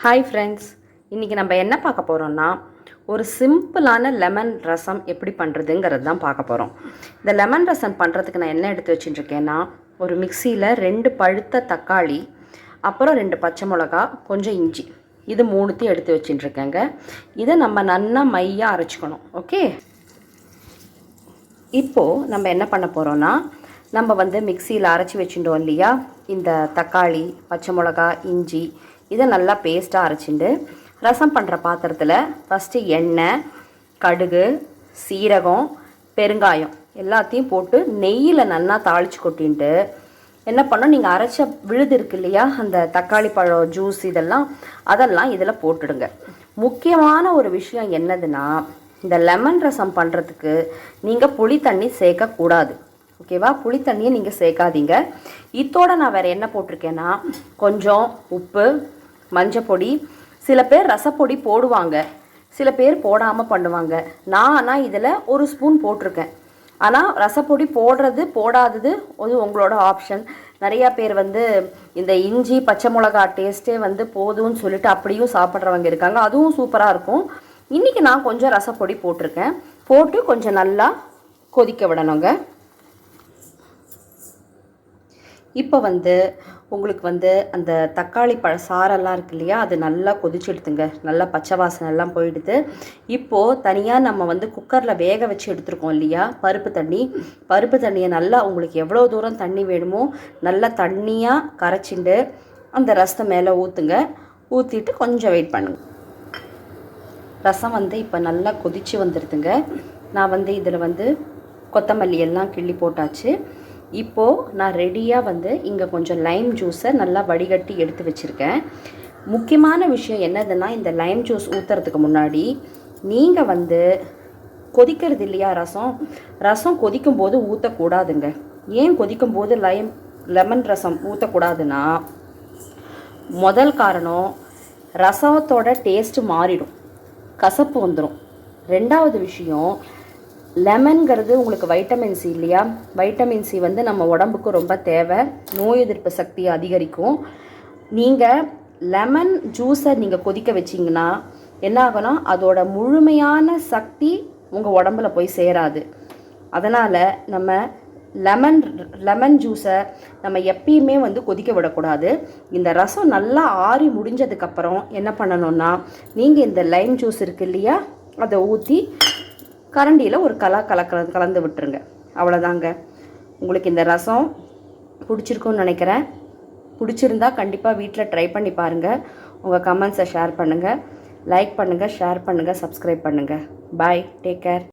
Hi friends, இன்றைக்கி நம்ம என்ன பார்க்க போகிறோம்னா ஒரு சிம்பிளான லெமன் ரசம் எப்படி பண்ணுறதுங்கிறது தான் பார்க்க போகிறோம். இந்த லெமன் ரசம் பண்ணுறதுக்கு நான் என்ன எடுத்து வச்சுட்டுருக்கேன்னா, ஒரு மிக்சியில் 2 பழுத்த தக்காளி, அப்புறம் 2 பச்சை மிளகா, கொஞ்சம் இஞ்சி, இது 3த்தையும் எடுத்து வச்சுட்டுருக்கேங்க. இதை நம்ம நல்லா மையாக அரைச்சிக்கணும். ஓகே, இப்போது நம்ம என்ன பண்ண போகிறோன்னா, நம்ம மிக்சியில் அரைச்சி வச்சுட்டோம் இல்லையா, இந்த தக்காளி, பச்சை மிளகா, இஞ்சி, இதை நல்லா பேஸ்ட்டாக அரைச்சிட்டு ரசம் பண்ணுற பாத்திரத்தில் ஃபஸ்ட்டு எண்ணெய், கடுகு, சீரகம், பெருங்காயம் எல்லாத்தையும் போட்டு நெய்யில் நல்லா தாளித்து கொட்டின்ட்டு என்ன பண்ணோம், நீங்கள் அரைச்ச விழுது இருக்கு இல்லையா, அந்த தக்காளி பழம் ஜூஸ் அதெல்லாம் இதில் போட்டுடுங்க. முக்கியமான ஒரு விஷயம் என்னதுன்னா, இந்த லெமன் ரசம் பண்ணுறதுக்கு நீங்கள் புளி தண்ணி சேர்க்கக்கூடாது. ஓகேவா, புளி தண்ணியை நீங்கள் சேர்க்காதீங்க. இதோட நான் வேறு என்ன போட்டிருக்கேன்னா, கொஞ்சம் உப்பு, மஞ்சள் பொடி, சில பேர் ரசப்பொடி போடுவாங்க, சில பேர் போடாமல் பண்ணுவாங்க. நான் ஆனால் இதில் 1 ஸ்பூன் போட்டிருக்கேன். ஆனால் ரசப்பொடி போடுறது போடாதது அது உங்களோட ஆப்ஷன். நிறையா பேர் இந்த இஞ்சி பச்சை மிளகா டேஸ்ட்டே போதும்னு சொல்லிட்டு அப்படியும் சாப்பிட்றவங்க இருக்காங்க. அதுவும் சூப்பராக இருக்கும். இன்றைக்கி நான் கொஞ்சம் ரசப்பொடி போட்டிருக்கேன். போட்டு கொஞ்சம் நல்லா கொதிக்க விடணுங்க. இப்போ உங்களுக்கு அந்த தக்காளி பழ சாரெல்லாம் இருக்கு இல்லையா, அது நல்லா கொதிச்செடுத்துங்க. நல்லா பச்சை வாசனை எல்லாம் போயிடுது. இப்போது தனியாக நம்ம குக்கரில் வேக வச்சு எடுத்துருக்கோம் இல்லையா பருப்பு தண்ணியை நல்லா உங்களுக்கு எவ்வளோ தூரம் தண்ணி வேணுமோ நல்லா தண்ணியாக கரைச்சிண்டு அந்த ரசத்தை மேலே ஊற்றுங்க. ஊற்றிட்டு கொஞ்சம் வெயிட் பண்ணுங்க. ரசம் இப்போ நல்லா கொதித்து வந்துடுதுங்க. நான் இதில் கொத்தமல்லி எல்லாம் கிள்ளி போட்டாச்சு. இப்போது நான் ரெடியாக இங்கே கொஞ்சம் லைம் ஜூஸை நல்லா வடிகட்டி எடுத்து வச்சுருக்கேன். முக்கியமான விஷயம் என்னதுன்னா, இந்த லைம் ஜூஸ் ஊற்றுறதுக்கு முன்னாடி நீங்கள் கொதிக்கிறது இல்லையா ரசம் கொதிக்கும்போது ஊற்றக்கூடாதுங்க. ஏன் கொதிக்கும்போது லெமன் ரசம் ஊற்றக்கூடாதுன்னா, முதல் காரணம் ரசத்தோட டேஸ்ட்டு மாறிடும், கசப்பு வந்துடும். 2வது விஷயம், லெமன்கிறது உங்களுக்கு வைட்டமின் சி இல்லையா, வைட்டமின் சி நம்ம உடம்புக்கு ரொம்ப தேவை, நோய் எதிர்ப்பு சக்தியை அதிகரிக்கும். நீங்கள் லெமன் ஜூஸை நீங்கள் கொதிக்க வச்சிங்கன்னா என்ன ஆகும்னா, அதோட முழுமையான சக்தி உங்கள் உடம்புல போய் சேராது. அதனால் நம்ம லெமன் ஜூஸை நம்ம எப்பயுமே கொதிக்க விடக்கூடாது. இந்த ரசம் நல்லா ஆறி முடிஞ்சதுக்கப்புறம் என்ன பண்ணணும்னா, நீங்கள் இந்த லைம் ஜூஸ் இருக்கு இல்லையா, அதை ஊற்றி கரண்டியில் ஒரு கலந்து விட்டுருங்க. அவ்வளோதாங்க. உங்களுக்கு இந்த ரசம் பிடிச்சிருக்குன்னு நினைக்கிறேன். பிடிச்சிருந்தா கண்டிப்பாக வீட்டில் ட்ரை பண்ணி பாருங்கள். உங்கள் கமெண்ட்ஸை ஷேர் பண்ணுங்கள், லைக் பண்ணுங்கள், ஷேர் பண்ணுங்கள், சப்ஸ்கிரைப் பண்ணுங்கள். பாய், டேக் கேர்.